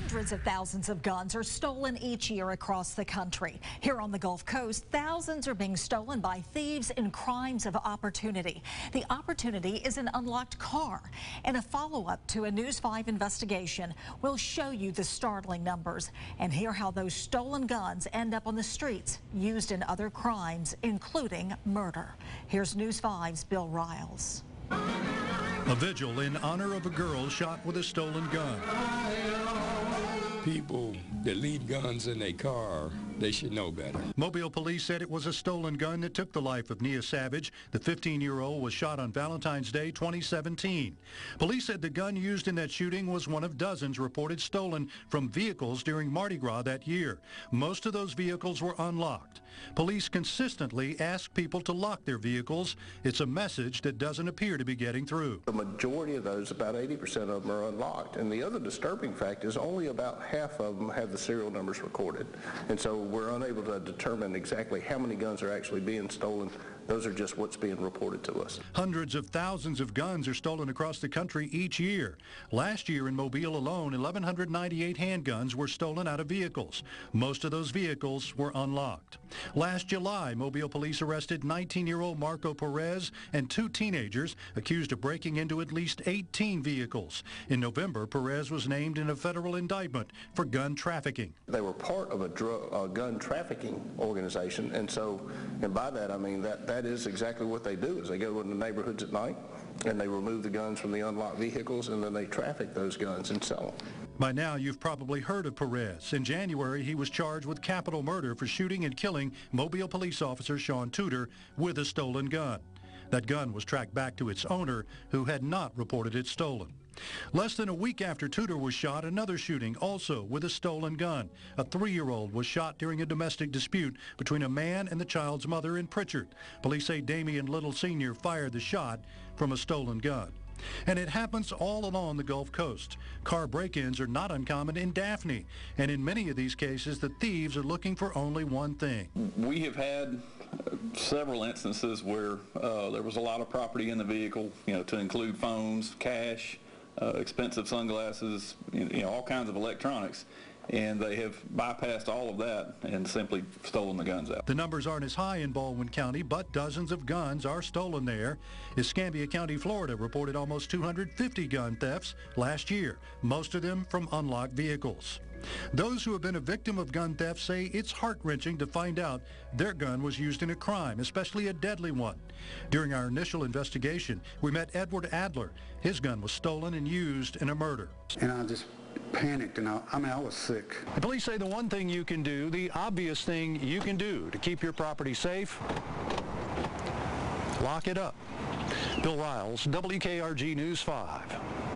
Hundreds of thousands of guns are stolen each year across the country. Here on the Gulf Coast, thousands are being stolen by thieves in crimes of opportunity. The opportunity is an unlocked car. In a follow-up to a News 5 investigation, we'll show you the startling numbers and hear how those stolen guns end up on the streets, used in other crimes, including murder. Here's News 5's Bill Riles. A vigil in honor of a girl shot with a stolen gun. People that leave guns in their car, they should know better. Mobile police said it was a stolen gun that took the life of Nia Savage. The 15-year-old was shot on Valentine's Day 2017. Police said the gun used in that shooting was one of dozens reported stolen from vehicles during Mardi Gras that year. Most of those vehicles were unlocked. Police consistently ask people to lock their vehicles. It's a message that doesn't appear to be getting through. The majority of those, about 80% of them, are unlocked. And the other disturbing fact is only about half of them have the serial numbers recorded. And so we're unable to determine exactly how many guns are actually being stolen. Those are just what's being reported to us. Hundreds of thousands of guns are stolen across the country each year. Last year in Mobile alone, 1,198 handguns were stolen out of vehicles. Most of those vehicles were unlocked. Last July, Mobile police arrested 19-year-old Marco Perez and two teenagers accused of breaking into at least 18 vehicles. In November, Perez was named in a federal indictment for gun trafficking. They were part of a gun trafficking organization, and by that I mean that is exactly what they do. Is they go into neighborhoods at night and they remove the guns from the unlocked vehicles, and then they traffic those guns and sell them. By now, you've probably heard of Perez. In January, he was charged with capital murder for shooting and killing Mobile police officer Sean Tudor with a stolen gun. That gun was tracked back to its owner, who had not reported it stolen. Less than a week after Tudor was shot, another shooting, also with a stolen gun. A 3-year-old was shot during a domestic dispute between a man and the child's mother in Pritchard. Police say Damian Little Sr. fired the shot from a stolen gun. And it happens all along the Gulf Coast. Car break-ins are not uncommon in Daphne, and in many of these cases, the thieves are looking for only one thing. We have had several instances where there was a lot of property in the vehicle, to include phones, cash, expensive sunglasses, all kinds of electronics. And they have bypassed all of that and simply stolen the guns out. The numbers aren't as high in Baldwin County, but dozens of guns are stolen there. Escambia County, Florida reported almost 250 gun thefts last year, most of them from unlocked vehicles. Those who have been a victim of gun theft say it's heart-wrenching to find out their gun was used in a crime, especially a deadly one. During our initial investigation, we met Edward Adler. His gun was stolen and used in a murder. And I just panicked, and I was sick. The police say the one thing you can do, the obvious thing you can do to keep your property safe, lock it up. Bill Riles, WKRG News 5.